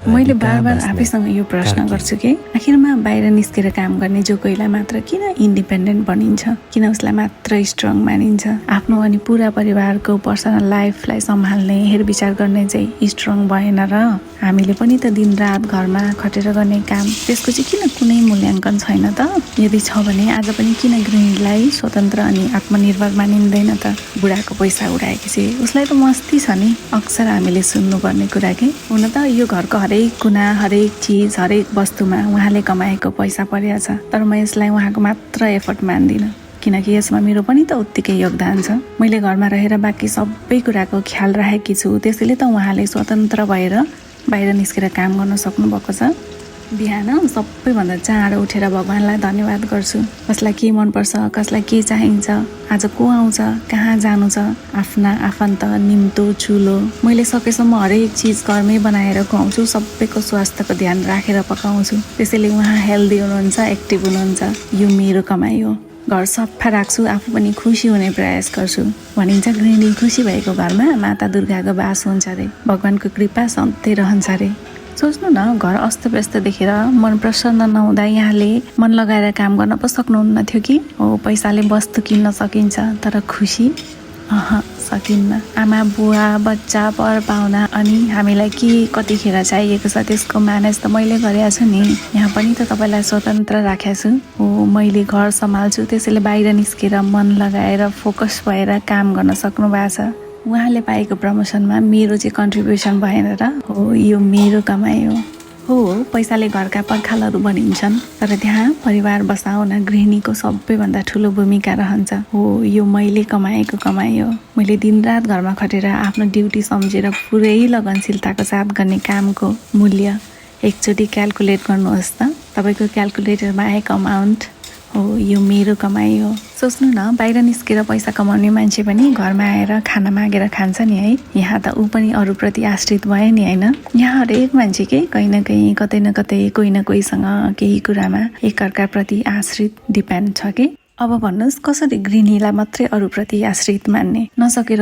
मैले बार आफैसँग यो प्रश्न गर्छु कि आखिरमा बाहिर निस्केर काम गर्ने जो कोहीलाई मात्र किन इन्डिपेन्डेन्ट बनिन्छ, किन उसलाई मात्र स्ट्रङ मानिन्छ। आफ्नो अनि पुरा परिवारको पर्सनल लाइफलाई सम्हाल्ने हेरविचार गर्ने चाहिँ स्ट्रङ भएन र हामीले पनि त दिनरात घरमा खटेर गर्ने काम, त्यसको चाहिँ किन कुनै मूल्याङ्कन छैन त। यदि छ भने आज पनि किन गृहिणीलाई स्वतन्त्र अनि आत्मनिर्भर मानिँदैन त। बुढाको पैसा उडाएपछि उसलाई त मस्ती छ नि, अक्सर हामीले सुन्नुपर्ने कुरा के। हुन त यो घरको हरेक कुना, हरेक चिज, हरेक वस्तुमा उहाँले कमाएको पैसा परेको छ, तर म यसलाई उहाँको मात्र एफर्ट मान्दिनँ, किनकि यसमा मेरो पनि त उत्तिकै योगदान छ। मैले घरमा रहेर बाँकी सबै कुराको ख्याल राखेकी छु, त्यसैले त उहाँले स्वतन्त्र भएर बाहिर निस्केर काम गर्न सक्नुभएको छ। बिहान सबैभन्दा चाँडो उठेर भगवान्लाई धन्यवाद गर्छु। कसलाई के मनपर्छ, कसलाई के चाहिन्छ, आज को आउँछ, कहाँ जानु छ, आफ्ना आफन्त, निम्तो, चुलो, मैले सकेसम्म हरेक चिज घरमै बनाएर खुवाउँछु। सबैको स्वास्थ्यको ध्यान राखेर पकाउँछु, त्यसैले उहाँ हेल्दी हुनुहुन्छ, एक्टिभ हुनुहुन्छ। यो मेरो कमाइ हो। घर सफा राख्छु, आफू पनि खुसी हुने प्रयास गर्छु। भनिन्छ गृहिणी खुसी भएको घरमा माता दुर्गाको बास हुन्छ अरे, भगवान्को कृपा सधैँ रहन्छ अरे। सोच्नु न, घर अस्तव्यस्त देखेर मन प्रसन्न नहुँदा यहाँले मन लगाएर काम गर्न पो सक्नुहुन्न थियो कि। हो, पैसाले वस्तु किन्न सकिन्छ, तर खुसी सकिन्न। आमा बुवा बच्चा पर पाहुना अनि हामीलाई के कतिखेर चाहिएको छ त्यसको म्यानेज त मैले गरेको छु नि। यहाँ पनि त तपाईँलाई स्वतन्त्र राखेको छु। हो, मैले घर सम्हाल्छु, त्यसैले बाहिर निस्केर मन लगाएर फोकस भएर काम गर्न सक्नु भएको छ। उहाँले पाएको प्रमोसनमा मेरो चाहिँ कन्ट्रिब्युसन भएन र। हो, यो मेरो कमाइ हो। पैसाले घरका पर्खालहरू बनिन्छन्, तर त्यहाँ परिवार बसाउन गृहिणीको सबैभन्दा ठुलो भूमिका रहन्छ। हो, यो मैले कमाएको कमाइ हो। मैले दिनरात घरमा खटेर आफ्नो ड्युटी सम्झेर पुरै लगनशीलताको साथ गर्ने कामको मूल्य एकचोटि क्याल्कुलेट गर्नुहोस् त, तपाईँको क्याल्कुलेटरमा आएको अमाउन्ट। हो, यो मेरो कमाइ हो। सोच्नु न, बाहिर निस्केर पैसा कमाउने मान्छे पनि घरमा आएर खाना मागेर खान्छ नि है। यहाँ त ऊ पनि अरूप्रति आश्रित भयो नि होइन। यहाँ हरेक मान्छे के कहीँ न कहीँ, कतै न कतै, कोही न कोहीसँग केही कुरामा एकअर्काप्रति आश्रित डिपेन्ड छ कि। अब भन्नुहोस्, कसरी गृहिणीलाई मात्रै अरूप्रति आश्रित मान्ने, नसकेर